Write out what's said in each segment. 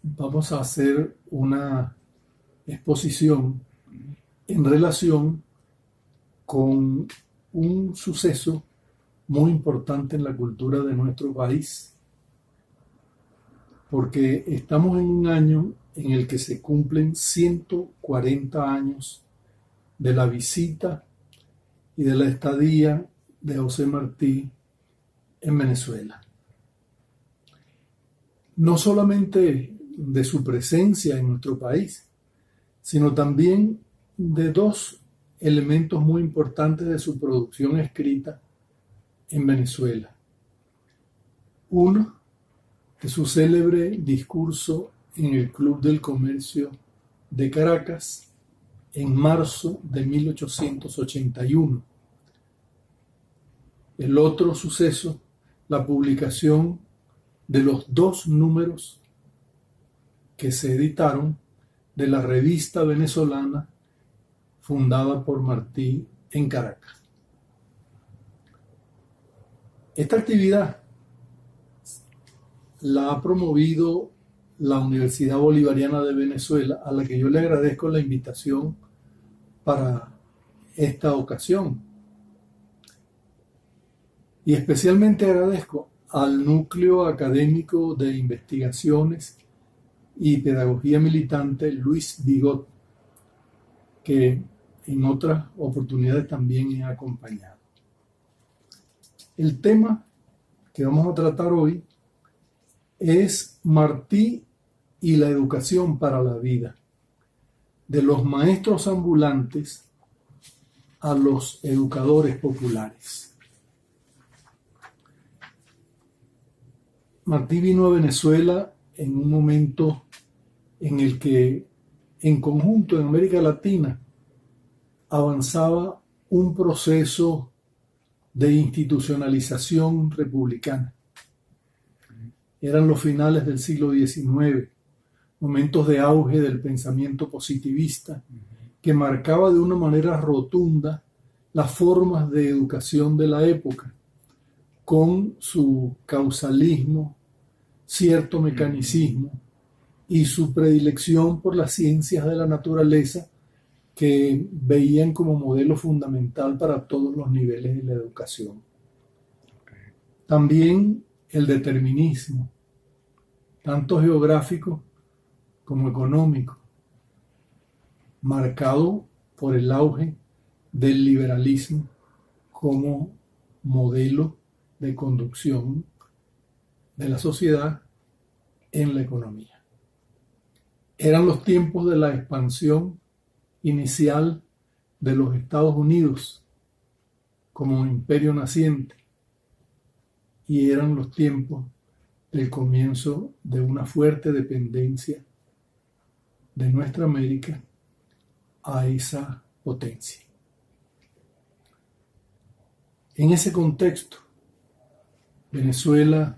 vamos a hacer una exposición en relación con un suceso muy importante en la cultura de nuestro país, porque estamos en un año en el que se cumplen 140 años de la visita y de la estadía de José Martí en Venezuela. No solamente de su presencia en nuestro país, sino también de dos elementos muy importantes de su producción escrita en Venezuela. Uno, de su célebre discurso en el Club del Comercio de Caracas en marzo de 1881. El otro suceso, la publicación de los 2 números que se editaron de la revista venezolana fundada por Martí en Caracas. Esta actividad la ha promovido la Universidad Bolivariana de Venezuela, a la que yo le agradezco la invitación para esta ocasión. Y especialmente agradezco al Núcleo Académico de Investigaciones y Pedagogía Militante Luis Bigot, que en otras oportunidades también he acompañado. El tema que vamos a tratar hoy es Martí y la educación para la vida, de los maestros ambulantes a los educadores populares. Martí vino a Venezuela en un momento en el que, en conjunto en América Latina, avanzaba un proceso de institucionalización republicana. Eran los finales del siglo XIX, momentos de auge del pensamiento positivista, que marcaba de una manera rotunda las formas de educación de la época, con su causalismo, cierto mecanicismo y su predilección por las ciencias de la naturaleza, que veían como modelo fundamental para todos los niveles de la educación. También el determinismo, tanto geográfico como económico, marcado por el auge del liberalismo como modelo de conducción de la sociedad en la economía. Eran los tiempos de la expansión inicial de los Estados Unidos como imperio naciente, y eran los tiempos del comienzo de una fuerte dependencia de nuestra América a esa potencia. En ese contexto, Venezuela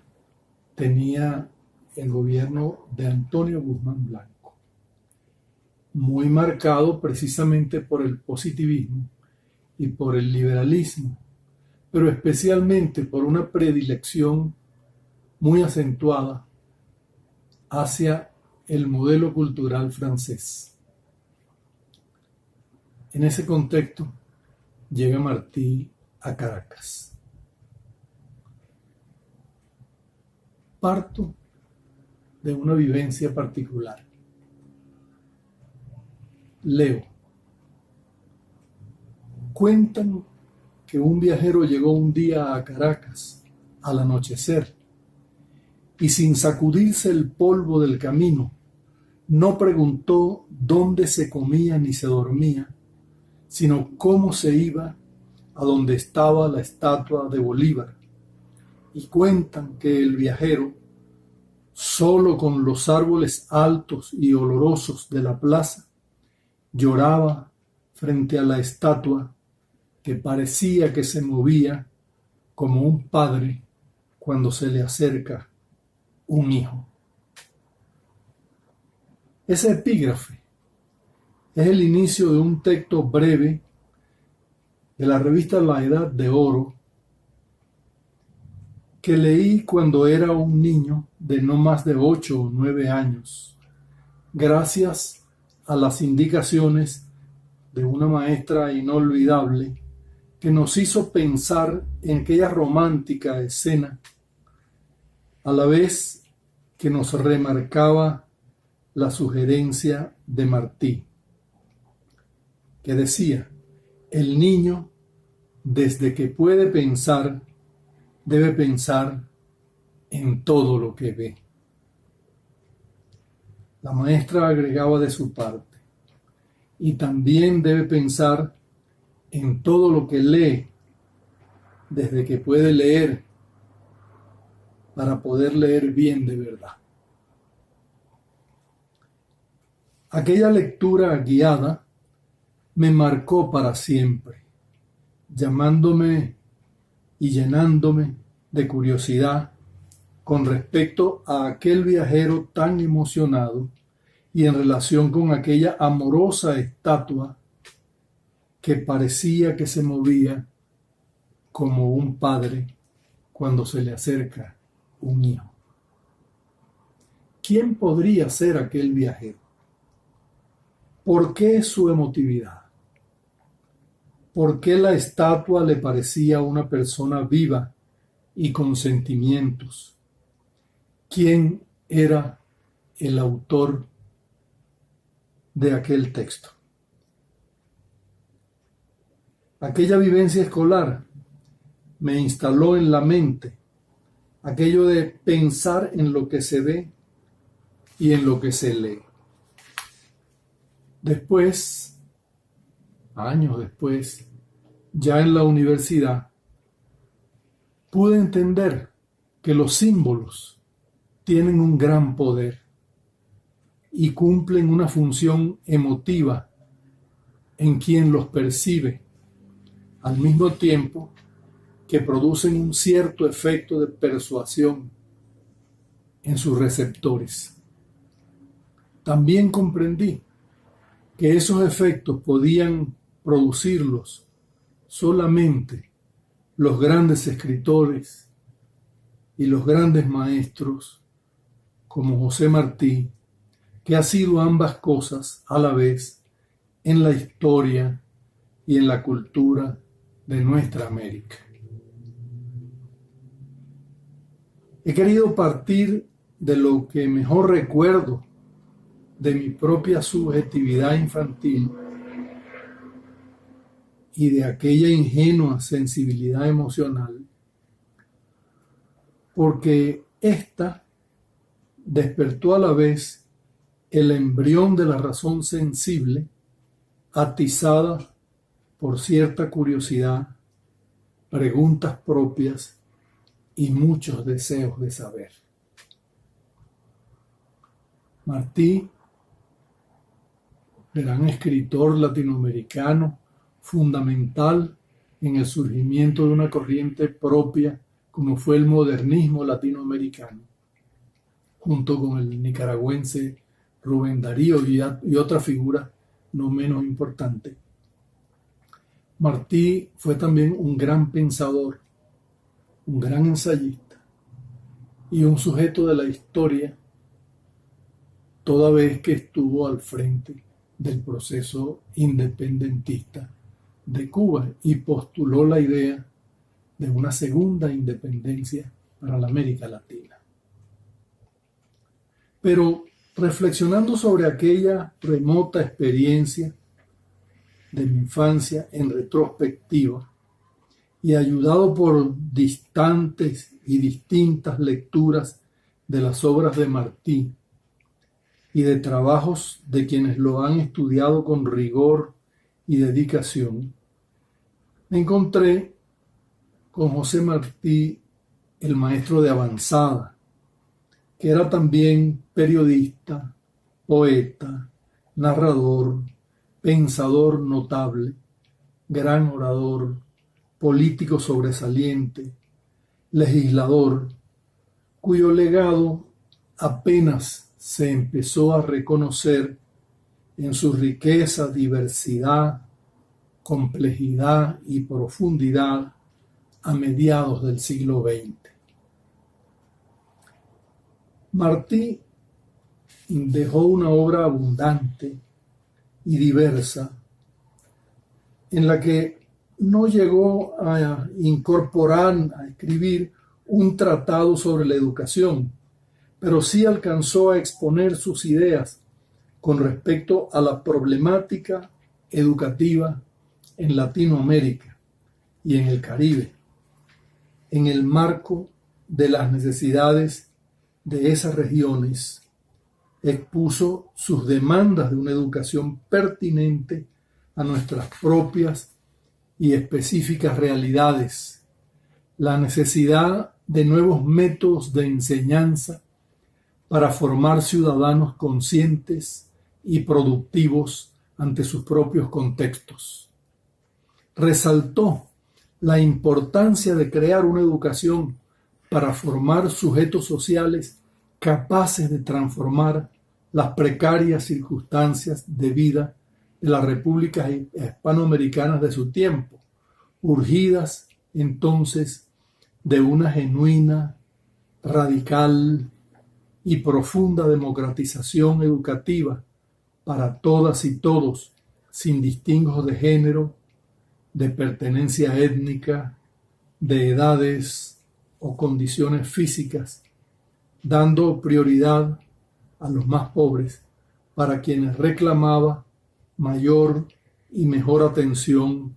tenía el gobierno de Antonio Guzmán Blanco, muy marcado precisamente por el positivismo y por el liberalismo, pero especialmente por una predilección muy acentuada hacia el modelo cultural francés. En ese contexto llega Martí a Caracas. Parto de una vivencia particular. Leo. Cuentan que un viajero llegó un día a Caracas al anochecer y, sin sacudirse el polvo del camino, no preguntó dónde se comía ni se dormía, sino cómo se iba a donde estaba la estatua de Bolívar. Y cuentan que el viajero, solo con los árboles altos y olorosos de la plaza, lloraba frente a la estatua que parecía que se movía como un padre cuando se le acerca un hijo. Ese epígrafe es el inicio de un texto breve de la revista La Edad de Oro que leí cuando era un niño de no más de 8 o 9 años gracias a las indicaciones de una maestra inolvidable que nos hizo pensar en aquella romántica escena, a la vez que nos remarcaba la sugerencia de Martí, que decía: el niño, desde que puede pensar, debe pensar en todo lo que ve. La maestra agregaba de su parte: y también debe pensar en todo lo que lee, desde que puede leer, para poder leer bien de verdad. Aquella lectura guiada me marcó para siempre, llamándome y llenándome de curiosidad con respecto a aquel viajero tan emocionado y en relación con aquella amorosa estatua que parecía que se movía como un padre cuando se le acerca un hijo. ¿Quién podría ser aquel viajero? ¿Por qué su emotividad? ¿Por qué la estatua le parecía una persona viva y con sentimientos? ¿Quién era el autor de aquel texto? Aquella vivencia escolar me instaló en la mente aquello de pensar en lo que se ve y en lo que se lee. Después, años después, ya en la universidad, pude entender que los símbolos tienen un gran poder y cumplen una función emotiva en quien los percibe, al mismo tiempo que producen un cierto efecto de persuasión en sus receptores. También comprendí que esos efectos podían producirlos solamente los grandes escritores y los grandes maestros como José Martí, que ha sido ambas cosas a la vez en la historia y en la cultura de nuestra América. He querido partir de lo que mejor recuerdo de mi propia subjetividad infantil y de aquella ingenua sensibilidad emocional, porque ésta despertó a la vez el embrión de la razón sensible, atizada por cierta curiosidad, preguntas propias y muchos deseos de saber. Martí, gran escritor latinoamericano, fundamental en el surgimiento de una corriente propia como fue el modernismo latinoamericano, junto con el nicaragüense Rubén Darío y otra figura no menos importante. Martí fue también un gran pensador, un gran ensayista y un sujeto de la historia, toda vez que estuvo al frente del proceso independentista de Cuba y postuló la idea de una segunda independencia para la América Latina. Pero reflexionando sobre aquella remota experiencia de mi infancia en retrospectiva y ayudado por distantes y distintas lecturas de las obras de Martí y de trabajos de quienes lo han estudiado con rigor y dedicación, me encontré con José Martí, el maestro de avanzada, que era también periodista, poeta, narrador, pensador notable, gran orador, político sobresaliente, legislador, cuyo legado apenas se empezó a reconocer en su riqueza, diversidad, complejidad y profundidad a mediados del siglo XX. Martí dejó una obra abundante y diversa en la que no llegó a incorporar, a escribir un tratado sobre la educación, pero sí alcanzó a exponer sus ideas con respecto a la problemática educativa en Latinoamérica y en el Caribe, en el marco de las necesidades de esas regiones. Expuso sus demandas de una educación pertinente a nuestras propias y específicas realidades, la necesidad de nuevos métodos de enseñanza para formar ciudadanos conscientes y productivos ante sus propios contextos. Resaltó la importancia de crear una educación para formar sujetos sociales capaces de transformar las precarias circunstancias de vida de las repúblicas hispanoamericanas de su tiempo, urgidas entonces de una genuina, radical y profunda democratización educativa para todas y todos, sin distingos de género, de pertenencia étnica, de edades o condiciones físicas, dando prioridad a los más pobres, para quienes reclamaba mayor y mejor atención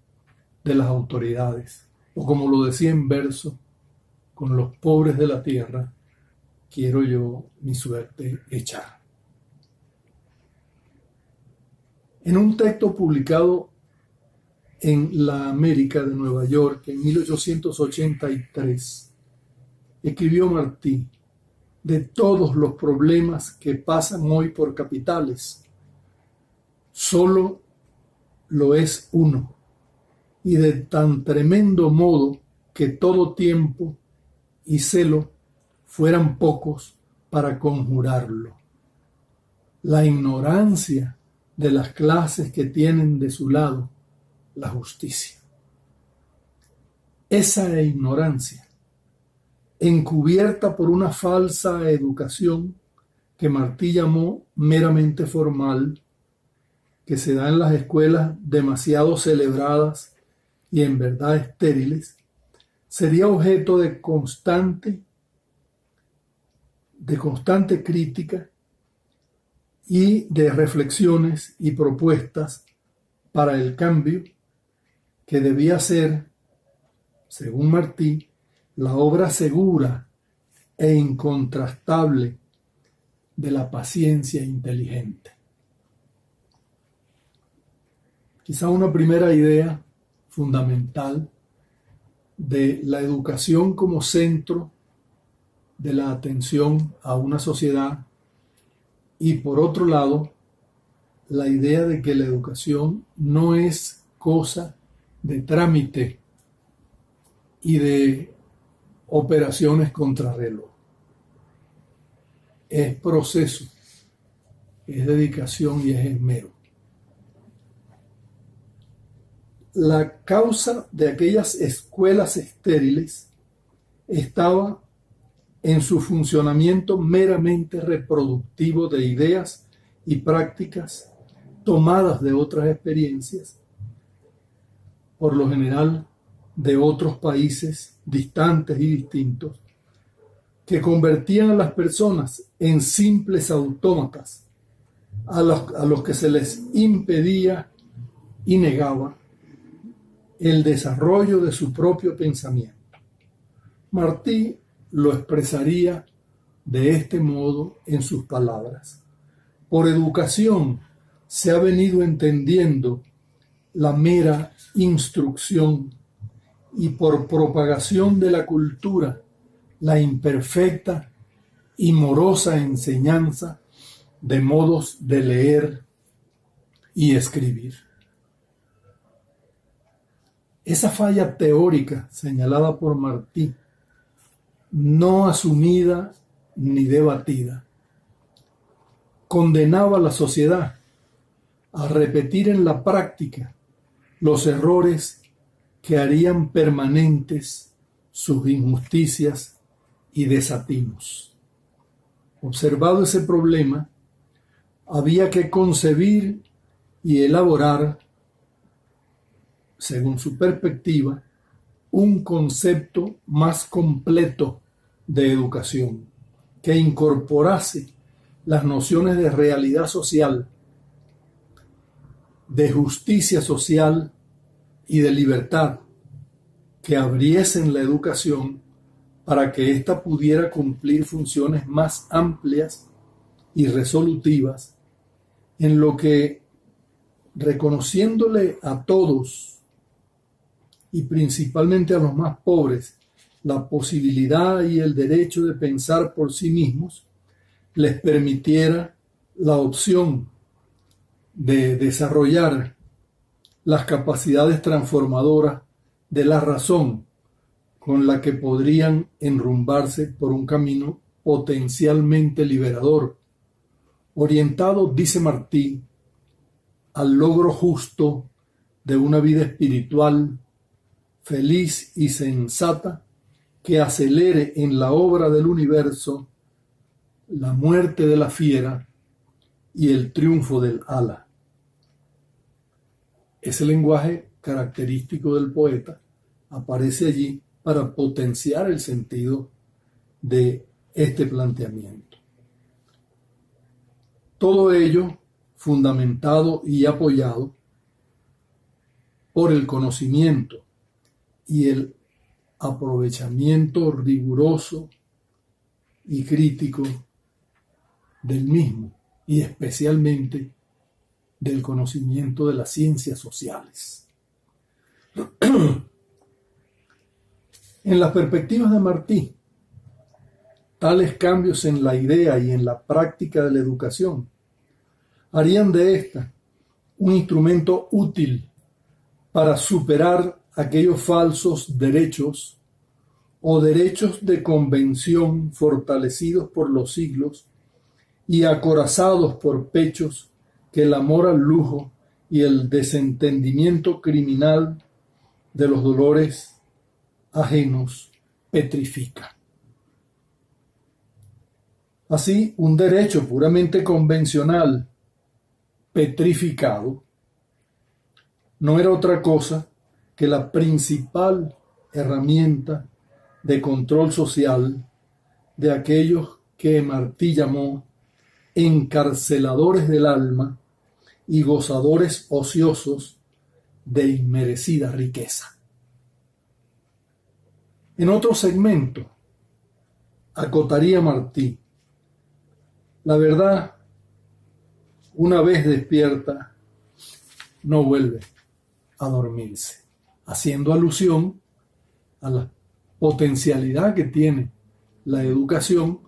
de las autoridades. O como lo decía en verso, con los pobres de la tierra quiero yo mi suerte echar. En un texto publicado en La América de Nueva York en 1883, escribió Martí: de todos los problemas que pasan hoy por capitales, solo lo es uno, y de tan tremendo modo que todo tiempo y celo fueran pocos para conjurarlo: la ignorancia de las clases que tienen de su lado la justicia. Esa ignorancia, encubierta por una falsa educación que Martí llamó meramente formal, que se da en las escuelas demasiado celebradas y en verdad estériles, sería objeto de constante crítica y de reflexiones y propuestas para el cambio que debía ser, según Martí, la obra segura e incontrastable de la paciencia inteligente. Quizá una primera idea fundamental de la educación como centro de la atención a una sociedad, y por otro lado, la idea de que la educación no es cosa de trámite y de operaciones contrarreloj. Es proceso, es dedicación y es esmero. La causa de aquellas escuelas estériles estaba en su funcionamiento meramente reproductivo de ideas y prácticas tomadas de otras experiencias, por lo general de otros países distantes y distintos, que convertían a las personas en simples autómatas a los que se les impedía y negaba el desarrollo de su propio pensamiento. Martí lo expresaría de este modo en sus palabras: por educación se ha venido entendiendo la mera instrucción, y por propagación de la cultura la imperfecta y morosa enseñanza de modos de leer y escribir. Esa falla teórica señalada por Martí, no asumida ni debatida, condenaba a la sociedad a repetir en la práctica los errores que harían permanentes sus injusticias y desatinos. Observado ese problema, había que concebir y elaborar, según su perspectiva, un concepto más completo de educación, que incorporase las nociones de realidad social, de justicia social y de libertad, que abriesen la educación para que ésta pudiera cumplir funciones más amplias y resolutivas, en lo que, reconociéndole a todos y principalmente a los más pobres la posibilidad y el derecho de pensar por sí mismos, les permitiera la opción de desarrollar las capacidades transformadoras de la razón con la que podrían enrumbarse por un camino potencialmente liberador, orientado, dice Martí, al logro justo de una vida espiritual feliz y sensata que acelere en la obra del universo la muerte de la fiera y el triunfo del ala. Ese lenguaje característico del poeta aparece allí para potenciar el sentido de este planteamiento. Todo ello fundamentado y apoyado por el conocimiento y el aprovechamiento riguroso y crítico del mismo, y especialmente del conocimiento de las ciencias sociales. En las perspectivas de Martí, tales cambios en la idea y en la práctica de la educación harían de ésta un instrumento útil para superar aquellos falsos derechos o derechos de convención fortalecidos por los siglos y acorazados por pechos que el amor al lujo y el desentendimiento criminal de los dolores ajenos petrifica. Así, un derecho puramente convencional, petrificado, no era otra cosa que la principal herramienta de control social de aquellos que Martí llamó encarceladores del alma y gozadores ociosos de inmerecida riqueza. En otro segmento, acotaría Martí, la verdad, una vez despierta, no vuelve a dormirse, haciendo alusión a la potencialidad que tiene la educación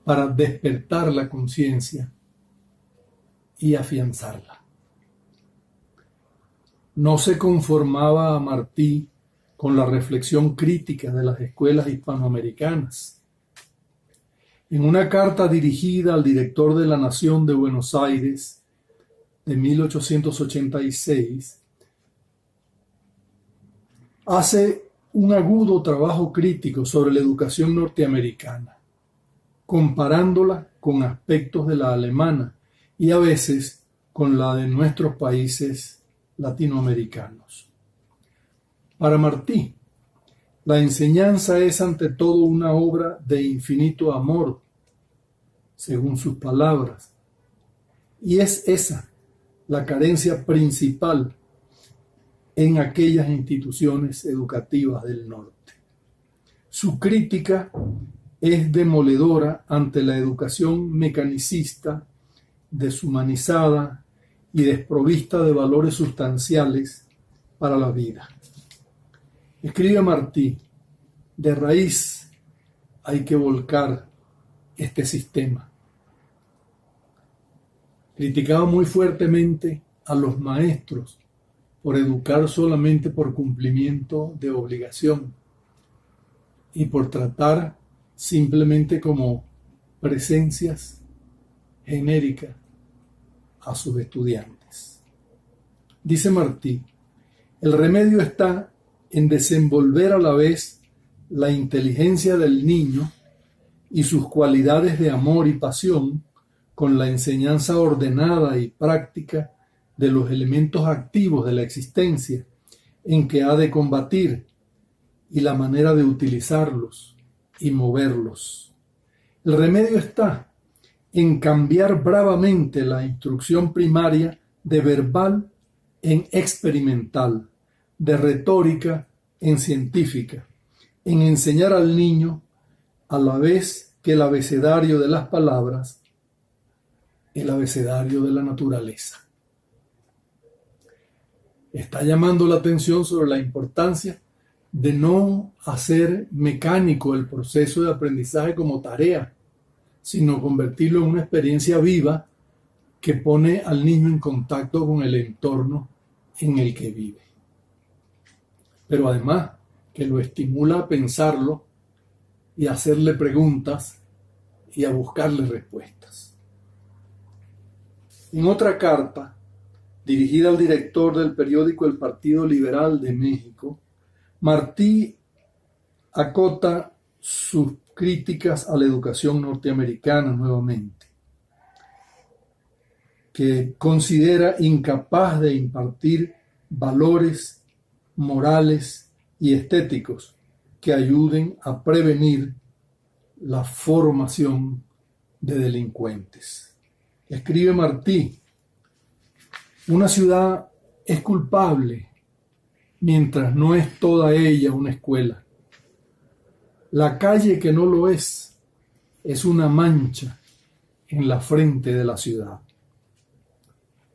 para despertar la conciencia y afianzarla. No se conformaba a Martí con la reflexión crítica de las escuelas hispanoamericanas. En una carta dirigida al director de la Nación de Buenos Aires de 1886, hace un agudo trabajo crítico sobre la educación norteamericana, comparándola con aspectos de la alemana y a veces con la de nuestros países latinoamericanos. Para Martí, la enseñanza es ante todo una obra de infinito amor, según sus palabras, y es esa la carencia principal en aquellas instituciones educativas del norte. Su crítica es demoledora ante la educación mecanicista, deshumanizada y desprovista de valores sustanciales para la vida. Escribe Martí, de raíz hay que volcar este sistema. Criticaba muy fuertemente a los maestros por educar solamente por cumplimiento de obligación y por tratar simplemente como presencias genéricas a sus estudiantes. Dice Martí, el remedio está en desenvolver a la vez la inteligencia del niño y sus cualidades de amor y pasión con la enseñanza ordenada y práctica de los elementos activos de la existencia en que ha de combatir y la manera de utilizarlos y moverlos. El remedio está en cambiar bravamente la instrucción primaria de verbal en experimental, de retórica en científica, en enseñar al niño a la vez que el abecedario de las palabras, el abecedario de la naturaleza. Está llamando la atención sobre la importancia de no hacer mecánico el proceso de aprendizaje como tarea, sino convertirlo en una experiencia viva que pone al niño en contacto con el entorno en el que vive. Pero además que lo estimula a pensarlo y a hacerle preguntas y a buscarle respuestas. En otra carta, dirigida al director del periódico El Partido Liberal de México, Martí acota sus críticas a la educación norteamericana nuevamente, que considera incapaz de impartir valores morales y estéticos que ayuden a prevenir la formación de delincuentes. Escribe Martí: una ciudad es culpable mientras no es toda ella una escuela. La calle que no lo es una mancha en la frente de la ciudad.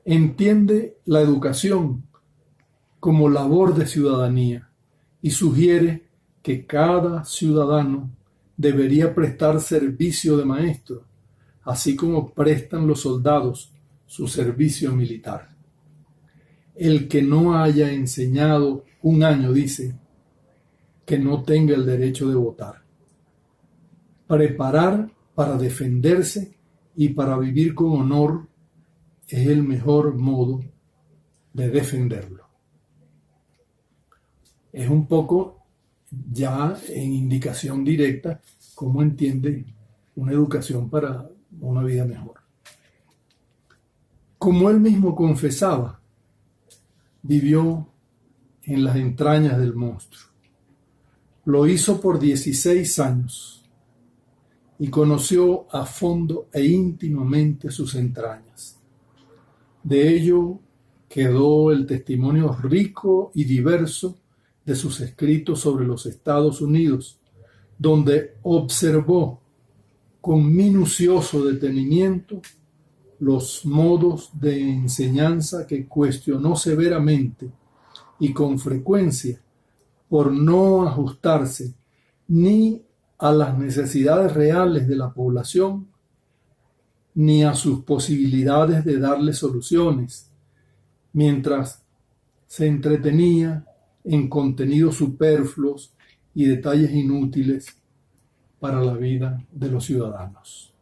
Entiende la educación como labor de ciudadanía y sugiere que cada ciudadano debería prestar servicio de maestro, así como prestan los soldados su servicio militar. El que no haya enseñado un año, dice, que no tenga el derecho de votar. Preparar para defenderse y para vivir con honor es el mejor modo de defenderlo. Es un poco ya en indicación directa cómo entiende una educación para una vida mejor. Como él mismo confesaba, vivió en las entrañas del monstruo. Lo hizo por 16 años y conoció a fondo e íntimamente sus entrañas. De ello quedó el testimonio rico y diverso de sus escritos sobre los Estados Unidos, donde observó con minucioso detenimiento los modos de enseñanza que cuestionó severamente y con frecuencia por no ajustarse ni a las necesidades reales de la población ni a sus posibilidades de darle soluciones, mientras se entretenía en contenidos superfluos y detalles inútiles para la vida de los ciudadanos.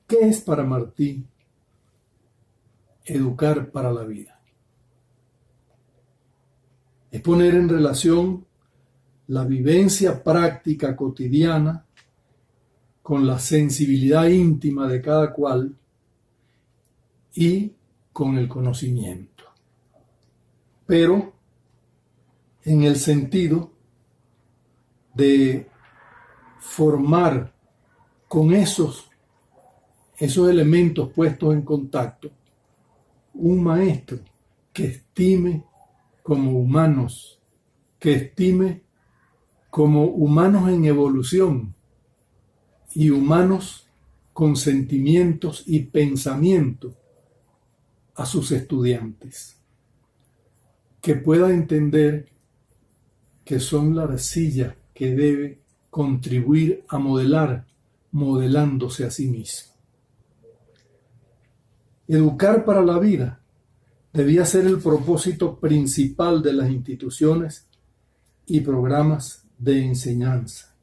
¿Qué es para Martí educar para la vida? Es poner en relación la vivencia práctica cotidiana con la sensibilidad íntima de cada cual y con el conocimiento, pero en el sentido de formar con esos elementos puestos en contacto un maestro que estime como humanos, que estime como humanos en evolución y humanos con sentimientos y pensamientos a sus estudiantes, que pueda entender que son la arcilla que debe contribuir a modelar, modelándose a sí mismo. Educar para la vida debía ser el propósito principal de las instituciones y programas de enseñanza.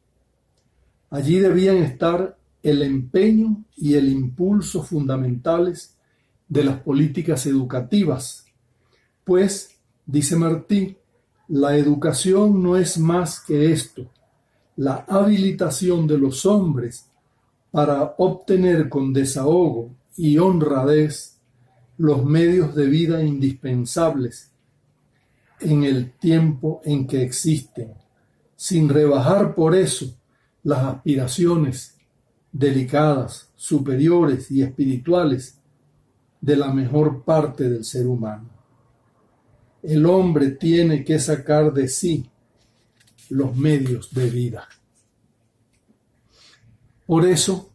Allí debían estar el empeño y el impulso fundamentales de las políticas educativas, pues, dice Martí, la educación no es más que esto, la habilitación de los hombres para obtener con desahogo y honradez los medios de vida indispensables en el tiempo en que existen, sin rebajar por eso las aspiraciones delicadas, superiores y espirituales de la mejor parte del ser humano. El hombre tiene que sacar de sí los medios de vida. Por eso,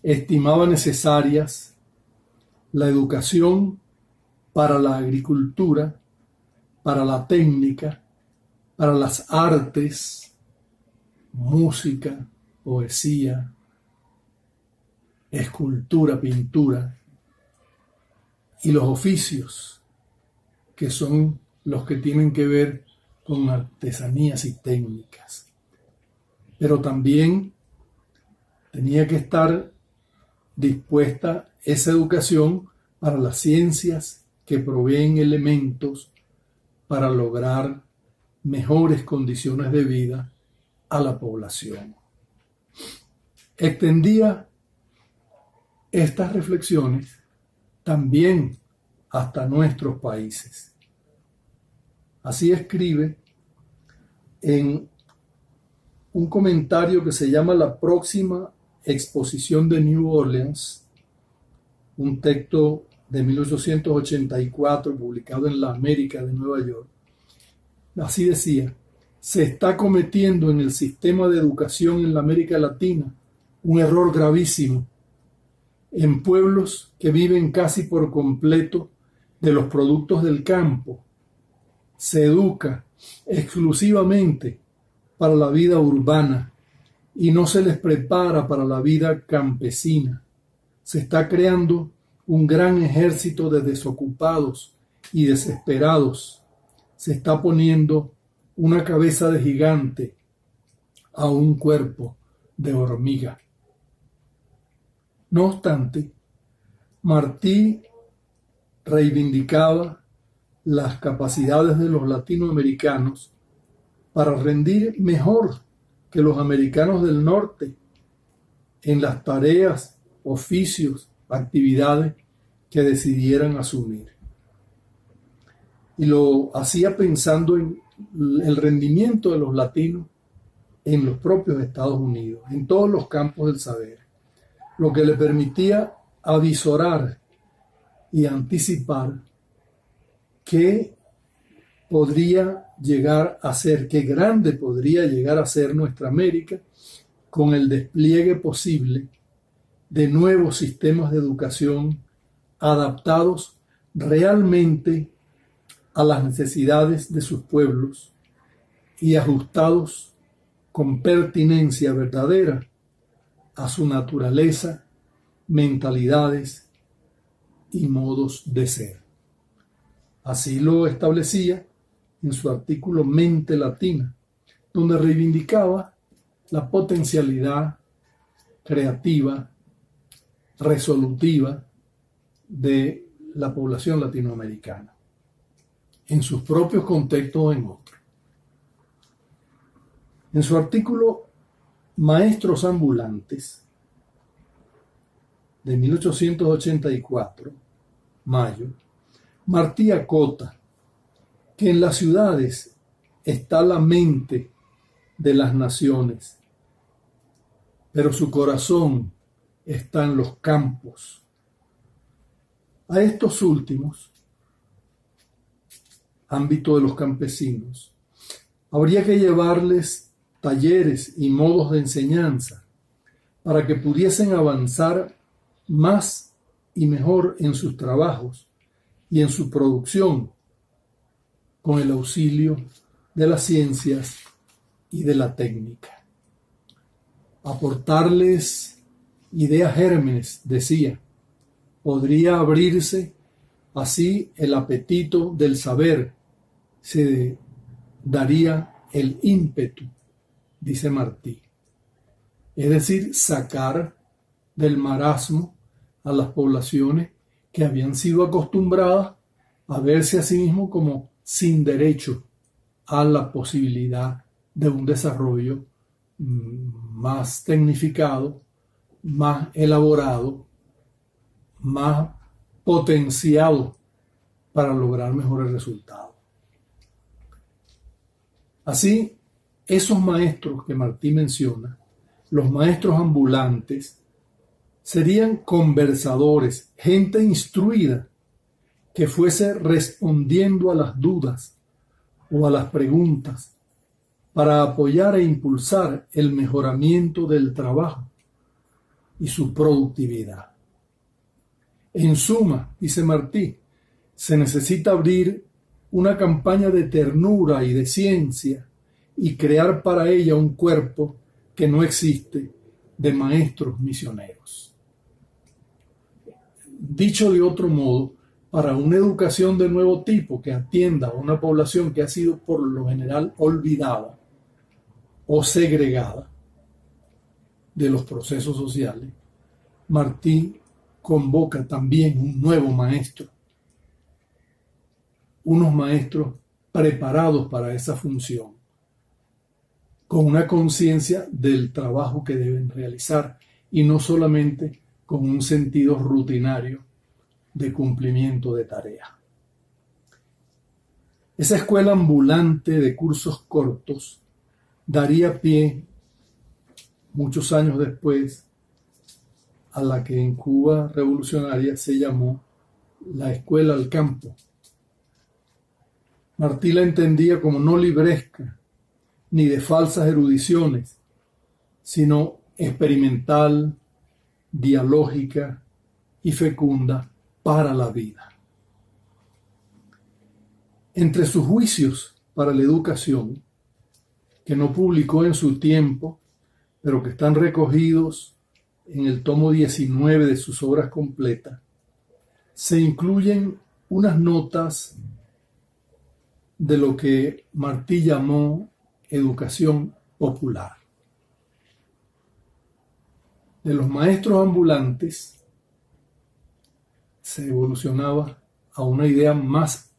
estimaba necesarias la educación para la agricultura, para la técnica, para las artes, música, poesía, escultura, pintura, y los oficios, que son los que tienen que ver con artesanías y técnicas. Pero también tenía que estar dispuesta esa educación para las ciencias que proveen elementos para lograr mejores condiciones de vida a la población. Extendía estas reflexiones también hasta nuestros países. Así escribe en un comentario que se llama La próxima exposición de New Orleans, un texto de 1884 publicado en La América de Nueva York. Así decía: se está cometiendo en el sistema de educación en la América Latina un error gravísimo. En pueblos que viven casi por completo de los productos del campo, se educa exclusivamente para la vida urbana y no se les prepara para la vida campesina. Se está creando un gran ejército de desocupados y desesperados. Se está poniendo una cabeza de gigante a un cuerpo de hormiga. No obstante, Martí reivindicaba las capacidades de los latinoamericanos para rendir mejor que los americanos del norte en las tareas, oficios, actividades que decidieran asumir. Y lo hacía pensando en el rendimiento de los latinos en los propios Estados Unidos, en todos los campos del saber, lo que le permitía avisorar y anticipar qué podría llegar a ser, qué grande podría llegar a ser nuestra América con el despliegue posible de nuevos sistemas de educación adaptados realmente a las necesidades de sus pueblos y ajustados con pertinencia verdadera a su naturaleza, mentalidades y modos de ser. Así lo establecía en su artículo Mente Latina, donde reivindicaba la potencialidad creativa, resolutiva de la población latinoamericana, en sus propios contextos o en otros. En su artículo Maestros Ambulantes, de 1884, mayo, Martí acota que en las ciudades está la mente de las naciones, pero su corazón está en los campos. A estos últimos, ámbito de los campesinos, habría que llevarles talleres y modos de enseñanza para que pudiesen avanzar más y mejor en sus trabajos y en su producción con el auxilio de las ciencias y de la técnica. Aportarles ideas gérmenes, decía, podría abrirse así el apetito del saber, se daría el ímpetu, dice Martí. Es decir, sacar del marasmo a las poblaciones que habían sido acostumbradas a verse a sí mismos como sin derecho a la posibilidad de un desarrollo más tecnificado, más elaborado, más potenciado para lograr mejores resultados. Así, esos maestros que Martí menciona, los maestros ambulantes, serían conversadores, gente instruida que fuese respondiendo a las dudas o a las preguntas para apoyar e impulsar el mejoramiento del trabajo y su productividad. En suma, dice Martí, se necesita abrir una campaña de ternura y de ciencia y crear para ella un cuerpo que no existe de maestros misioneros. Dicho de otro modo, para una educación de nuevo tipo que atienda a una población que ha sido por lo general olvidada o segregada de los procesos sociales, Martí convoca también un nuevo maestro, unos maestros preparados para esa función, con una conciencia del trabajo que deben realizar y no solamente con un sentido rutinario de cumplimiento de tareas. Esa escuela ambulante de cursos cortos daría pie, muchos años después, a la que en Cuba revolucionaria se llamó la Escuela al Campo. Martí la entendía como no libresca, ni de falsas erudiciones, sino experimental, dialógica y fecunda para la vida. Entre sus juicios para la educación, que no publicó en su tiempo, pero que están recogidos en el tomo 19 de sus obras completas, se incluyen unas notas de lo que Martí llamó educación popular. De los maestros ambulantes se evolucionaba a una idea más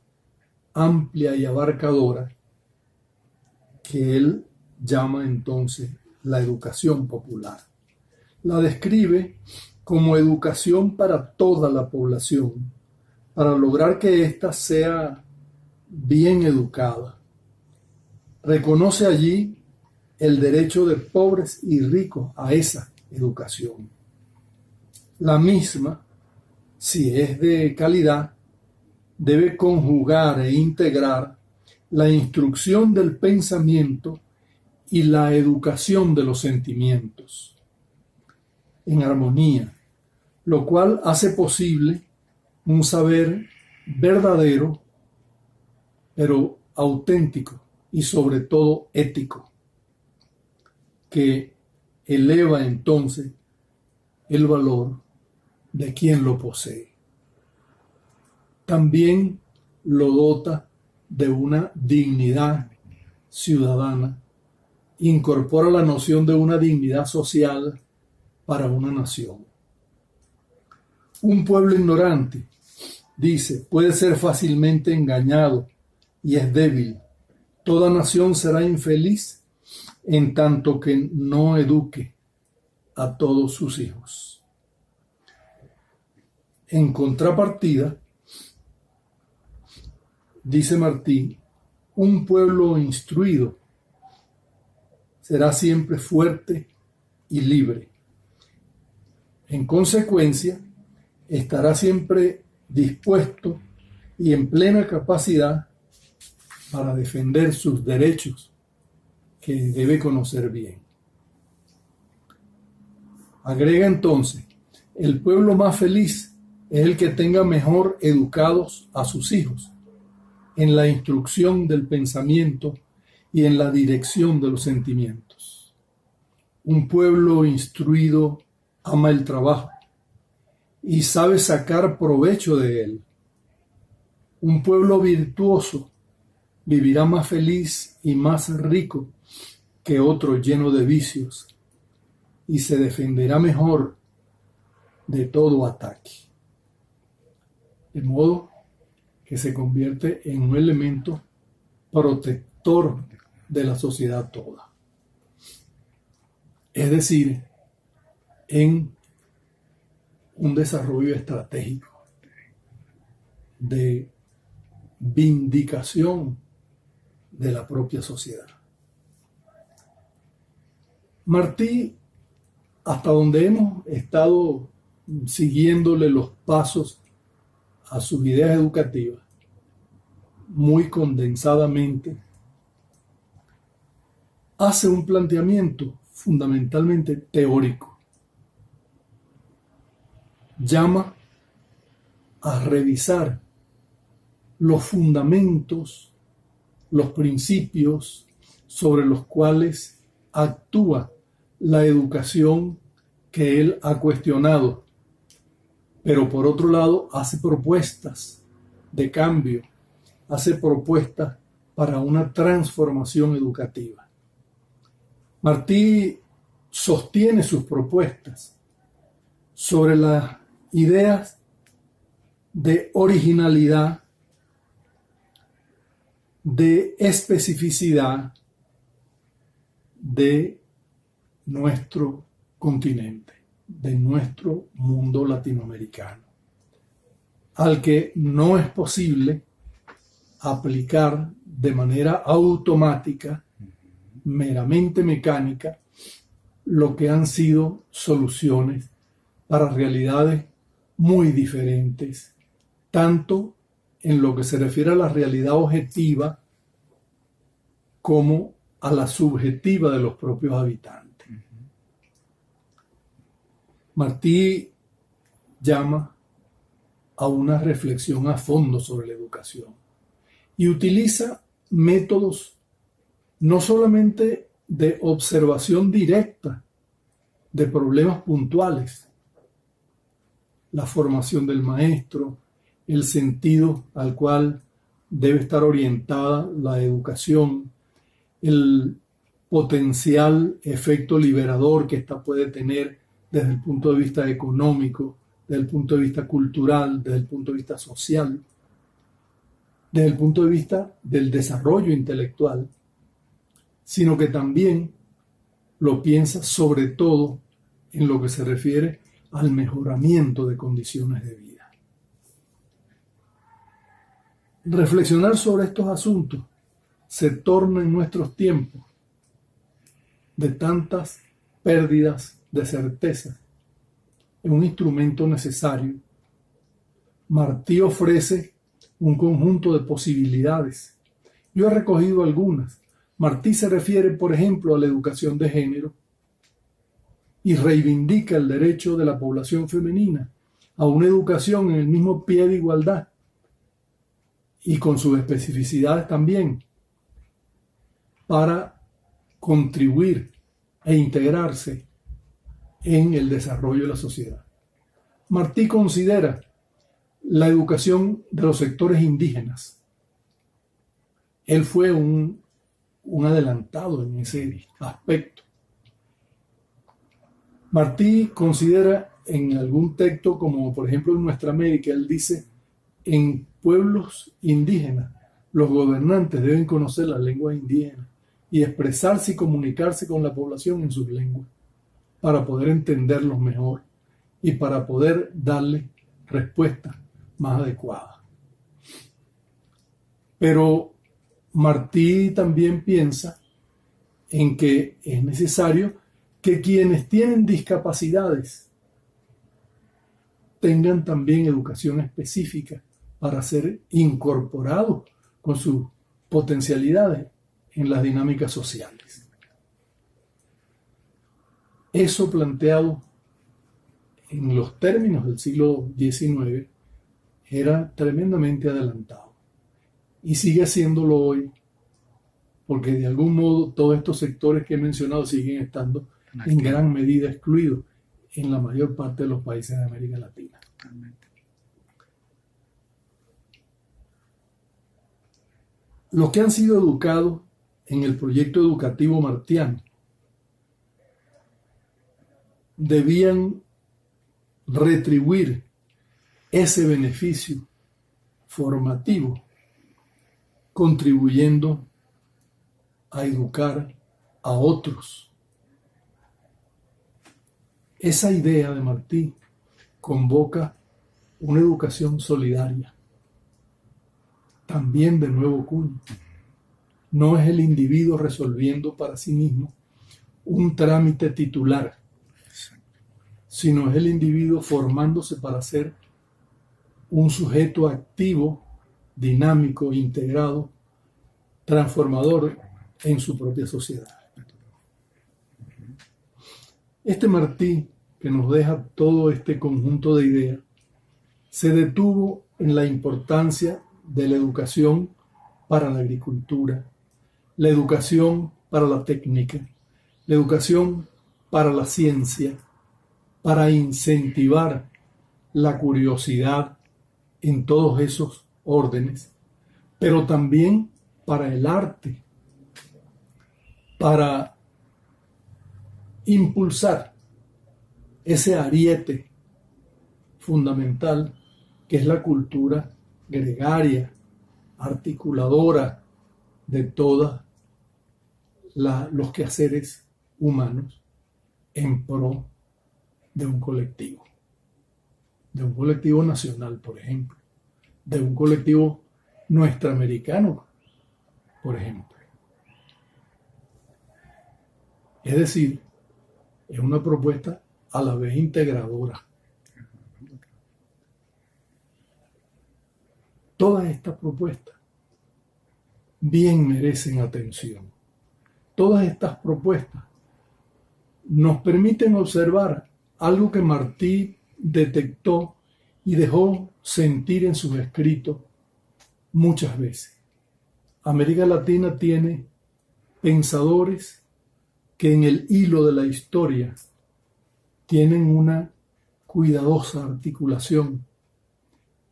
amplia y abarcadora que él llama entonces la educación popular. La describe como educación para toda la población, para lograr que ésta sea bien educada. Reconoce allí el derecho de pobres y ricos a esa educación. La misma, si es de calidad, debe conjugar e integrar la instrucción del pensamiento y la educación de los sentimientos en armonía, lo cual hace posible un saber verdadero, pero auténtico y sobre todo ético, que eleva entonces el valor de quien lo posee. También lo dota de una dignidad ciudadana, incorpora la noción de una dignidad social para una nación. Un pueblo ignorante, dice, puede ser fácilmente engañado y es débil. Toda nación será infeliz en tanto que no eduque a todos sus hijos. En contrapartida, dice Martí, un pueblo instruido será siempre fuerte y libre. En consecuencia, estará siempre dispuesto y en plena capacidad para defender sus derechos, que debe conocer bien. Agrega entonces, el pueblo más feliz es el que tenga mejor educados a sus hijos, en la instrucción del pensamiento y en la dirección de los sentimientos. Un pueblo instruido ama el trabajo y sabe sacar provecho de él. Un pueblo virtuoso vivirá más feliz y más rico que otro lleno de vicios y se defenderá mejor de todo ataque. De modo que se convierte en un elemento protector de la sociedad toda. Es decir, en un desarrollo estratégico de vindicación de la propia sociedad. Martí, hasta donde hemos estado siguiéndole los pasos a sus ideas educativas, muy condensadamente, hace un planteamiento fundamentalmente teórico. Llama a revisar los fundamentos, los principios sobre los cuales actúa la educación que él ha cuestionado, pero por otro lado hace propuestas de cambio, hace propuestas para una transformación educativa. Martí sostiene sus propuestas sobre las ideas de originalidad, de especificidad de nuestro continente, de nuestro mundo latinoamericano, al que no es posible aplicar de manera automática, meramente mecánica, lo que han sido soluciones para realidades muy diferentes, tanto en lo que se refiere a la realidad objetiva como a la subjetiva de los propios habitantes. Martí llama a una reflexión a fondo sobre la educación y utiliza métodos no solamente de observación directa de problemas puntuales, la formación del maestro, el sentido al cual debe estar orientada la educación, el potencial efecto liberador que ésta puede tener desde el punto de vista económico, desde el punto de vista cultural, desde el punto de vista social, desde el punto de vista del desarrollo intelectual, sino que también lo piensa sobre todo en lo que se refiere al mejoramiento de condiciones de vida. Reflexionar sobre estos asuntos se torna en nuestros tiempos de tantas pérdidas de certeza en un instrumento necesario. Martí ofrece un conjunto de posibilidades. Yo he recogido algunas. Martí se refiere, por ejemplo, a la educación de género y reivindica el derecho de la población femenina a una educación en el mismo pie de igualdad y con sus especificidades también, para contribuir e integrarse en el desarrollo de la sociedad. Martí considera la educación de los sectores indígenas. Él fue un adelantado en ese aspecto. Martí considera en algún texto, como por ejemplo en Nuestra América, él dice: en pueblos indígenas, los gobernantes deben conocer las lenguas indígenas y expresarse y comunicarse con la población en sus lenguas para poder entenderlos mejor y para poder darle respuestas más adecuadas. Pero Martí también piensa en que es necesario que quienes tienen discapacidades tengan también educación específica para ser incorporados con sus potencialidades en las dinámicas sociales. Eso planteado en los términos del siglo XIX era tremendamente adelantado y sigue siéndolo hoy, porque de algún modo todos estos sectores que he mencionado siguen estando en gran medida excluidos en la mayor parte de los países de América Latina. Totalmente. Los que han sido educados en el proyecto educativo martiano debían retribuir ese beneficio formativo contribuyendo a educar a otros esa idea de Martí convoca una educación solidaria, también de nuevo cuño. No es el individuo resolviendo para sí mismo un trámite titular, sino es el individuo formándose para ser un sujeto activo, dinámico, integrado, transformador en su propia sociedad. Este Martí, que nos deja todo este conjunto de ideas, se detuvo en la importancia de la educación para la agricultura, la educación para la técnica, la educación para la ciencia, para incentivar la curiosidad en todos esos órdenes, pero también para el arte, para impulsar ese ariete fundamental que es la cultura gregaria, articuladora de todos los quehaceres humanos en pro de un colectivo nacional, por ejemplo, de un colectivo nuestroamericano, por ejemplo. Es decir, es una propuesta a la vez integradora. Todas estas propuestas bien merecen atención. Todas estas propuestas nos permiten observar algo que Martí detectó y dejó sentir en sus escritos muchas veces. América Latina tiene pensadores que en el hilo de la historia tienen una cuidadosa articulación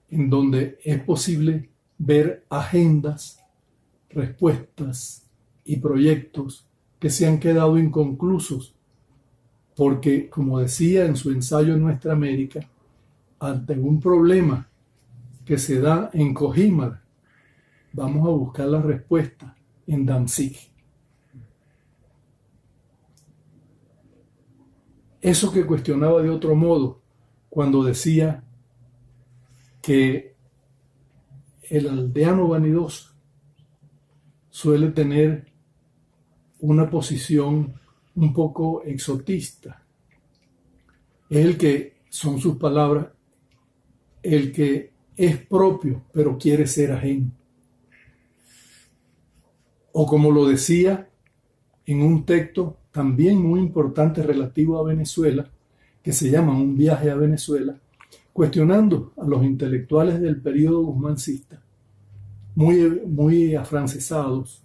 en donde es posible ver agendas, respuestas y proyectos que se han quedado inconclusos porque, como decía en su ensayo Nuestra América, ante un problema que se da en Cojímar, vamos a buscar la respuesta en Danzig. Eso que cuestionaba de otro modo cuando decía que el aldeano vanidoso suele tener una posición un poco exotista. Es el que, son sus palabras, el que es propio pero quiere ser ajeno. O como lo decía en un texto también muy importante relativo a Venezuela, que se llama Un viaje a Venezuela, cuestionando a los intelectuales del periodo guzmancista, muy afrancesados,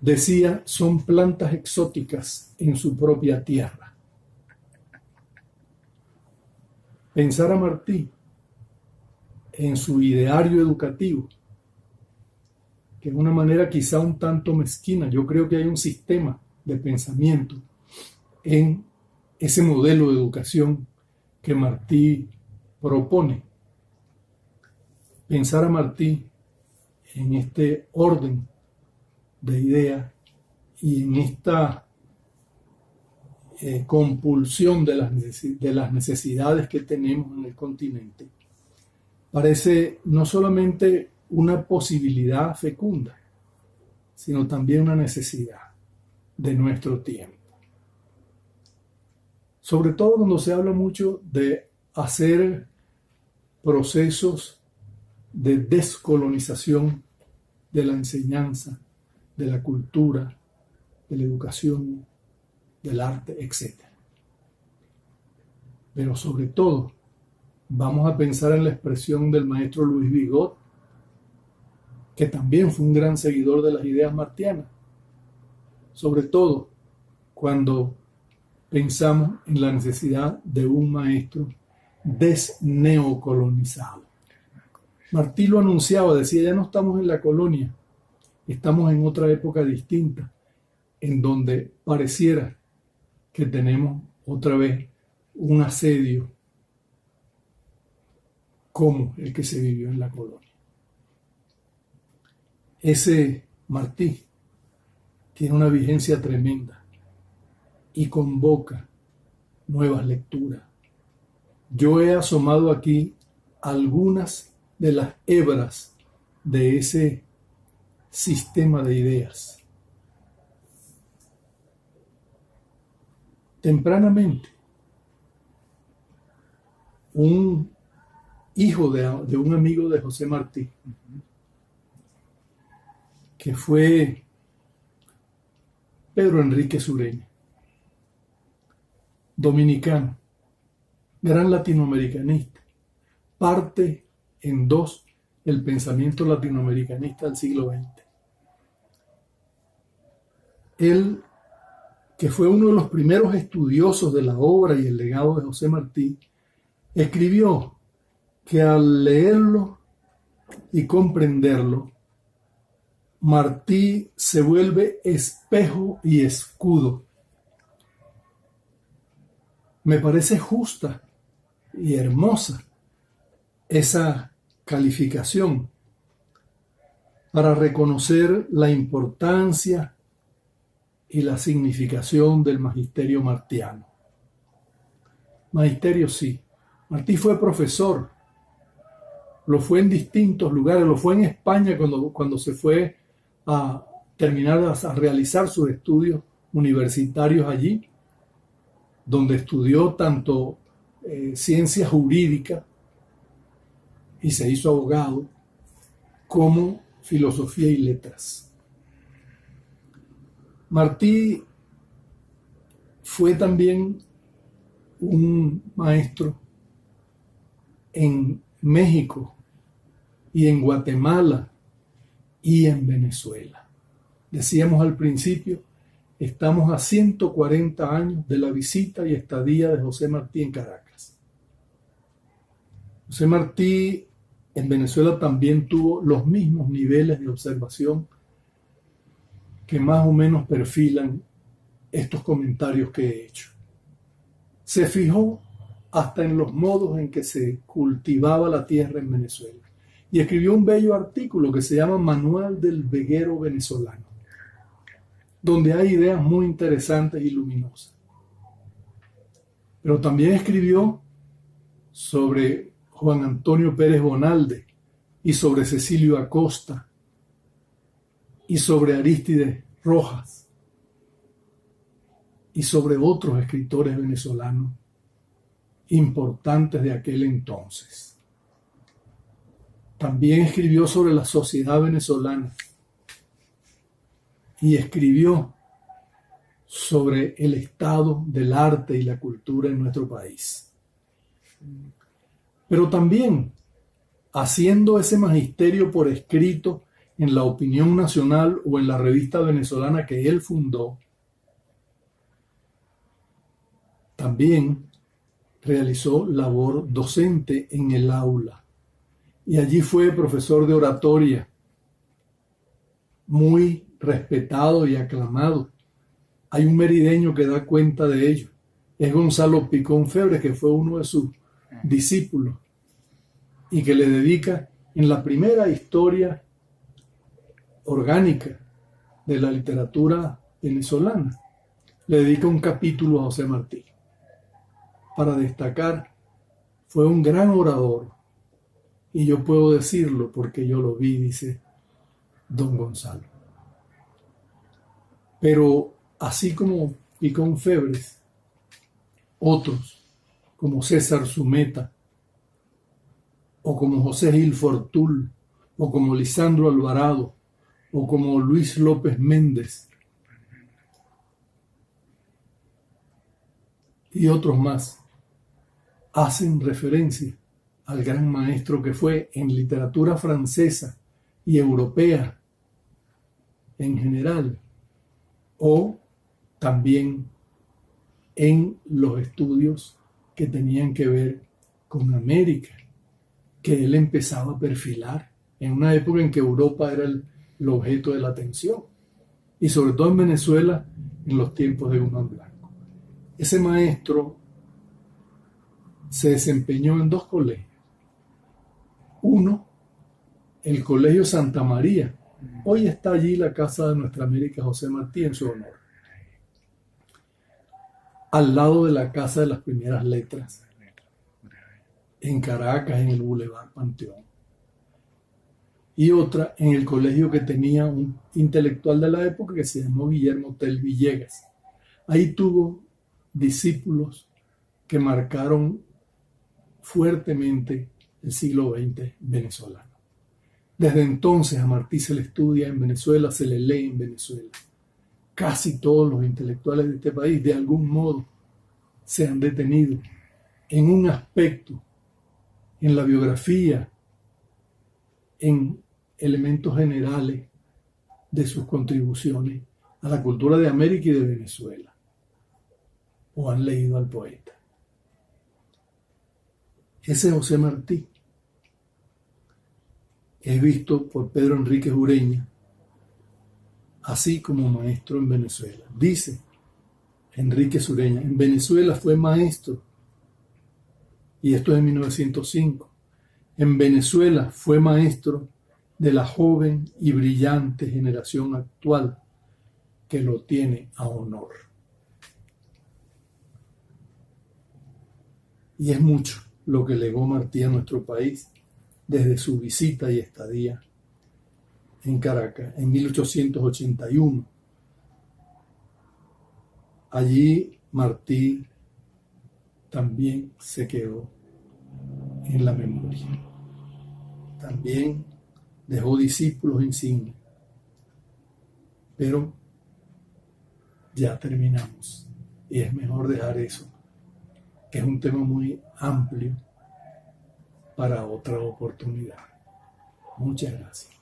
decía, son plantas exóticas en su propia tierra. Pensar a Martí en su ideario educativo, que de una manera quizá un tanto mezquina, yo creo que hay un sistema de pensamiento en ese modelo de educación que Martí propone. Pensar a Martí en este orden de ideas y en esta compulsión de las necesidades que tenemos en el continente, parece no solamente una posibilidad fecunda, sino también una necesidad de nuestro tiempo. Sobre todo cuando se habla mucho de hacer procesos de descolonización de la enseñanza, de la cultura, de la educación, del arte, etc. Pero sobre todo, vamos a pensar en la expresión del maestro Luis Vigot, que también fue un gran seguidor de las ideas martianas. Sobre todo, cuando pensamos en la necesidad de un maestro desneocolonizado. Martí lo anunciaba, decía, ya no estamos en la colonia, estamos en otra época distinta, en donde pareciera que tenemos otra vez un asedio como el que se vivió en la colonia. Ese Martí tiene una vigencia tremenda y convoca nuevas lecturas. Yo he asomado aquí algunas de las hebras de ese sistema de ideas. Tempranamente, un hijo de un amigo de José Martí, que fue Pedro Enrique Sureña, dominicano, gran latinoamericanista, parte en dos el pensamiento latinoamericanista del siglo XX. Él, que fue uno de los primeros estudiosos de la obra y el legado de José Martí, escribió que al leerlo y comprenderlo, Martí se vuelve espejo y escudo. Me parece justa y hermosa esa calificación para reconocer la importancia y la significación del magisterio martiano. Magisterio sí. Martí fue profesor, lo fue en distintos lugares, lo fue en España cuando se fue a terminar, a realizar sus estudios universitarios allí, donde estudió tanto ciencia jurídica y se hizo abogado, como filosofía y letras. Martí fue también un maestro en México y en Guatemala y en Venezuela. Decíamos al principio, estamos a 140 años de la visita y estadía de José Martí en Caracas. José Martí en Venezuela también tuvo los mismos niveles de observación que más o menos perfilan estos comentarios que he hecho. Se fijó hasta en los modos en que se cultivaba la tierra en Venezuela y escribió un bello artículo que se llama Manual del Veguero Venezolano, donde hay ideas muy interesantes y luminosas. Pero también escribió sobre Juan Antonio Pérez Bonalde y sobre Cecilio Acosta y sobre Arístides Rojas y sobre otros escritores venezolanos importantes de aquel entonces. También escribió sobre la sociedad venezolana y escribió sobre el estado del arte y la cultura en nuestro país. Pero también, haciendo ese magisterio por escrito en la Opinión Nacional o en la revista venezolana que él fundó, también realizó labor docente en el aula. Y allí fue profesor de oratoria, muy respetado y aclamado. Hay un merideño que da cuenta de ello. Es Gonzalo Picón Febres, que fue uno de sus discípulos y que le dedica en la primera historia orgánica de la literatura venezolana, le dedica un capítulo a José Martí. Para destacar, fue un gran orador, y yo puedo decirlo porque yo lo vi, dice don Gonzalo. Pero así como Picón Febres, otros, como César Zumeta, o como José Gil Fortul, o como Lisandro Alvarado, o como Luis López Méndez, y otros más, hacen referencia al gran maestro que fue en literatura francesa y europea en general, o también en los estudios que tenían que ver con América, que él empezaba a perfilar en una época en que Europa era el objeto de la atención, y sobre todo en Venezuela en los tiempos de Guzmán Blanco. Ese maestro se desempeñó en dos colegios. Uno, el Colegio Santa María. Hoy está allí la casa de Nuestra América José Martí en su honor. al lado de la Casa de las Primeras Letras, en Caracas, en el Boulevard Panteón. Y otra en el colegio que tenía un intelectual de la época que se llamó Guillermo Tell Villegas. Ahí tuvo discípulos que marcaron fuertemente el siglo XX venezolano. Desde entonces a Martí se le estudia en Venezuela, se le lee en Venezuela. Casi todos los intelectuales de este país de algún modo se han detenido en un aspecto, en la biografía, en elementos generales de sus contribuciones a la cultura de América y de Venezuela, o han leído al poeta. Ese José Martí es visto por Pedro Enríquez Ureña así como maestro en Venezuela. Dice Enríquez Ureña, en Venezuela fue maestro, y esto es en 1905, en Venezuela fue maestro de la joven y brillante generación actual que lo tiene a honor. Y es mucho lo que legó Martí a nuestro país desde su visita y estadía en Caracas en 1881. Allí Martí también se quedó en la memoria. También dejó discípulos insignes. Pero ya terminamos. Y es mejor dejar eso, que es un tema muy amplio, para otra oportunidad. Muchas gracias.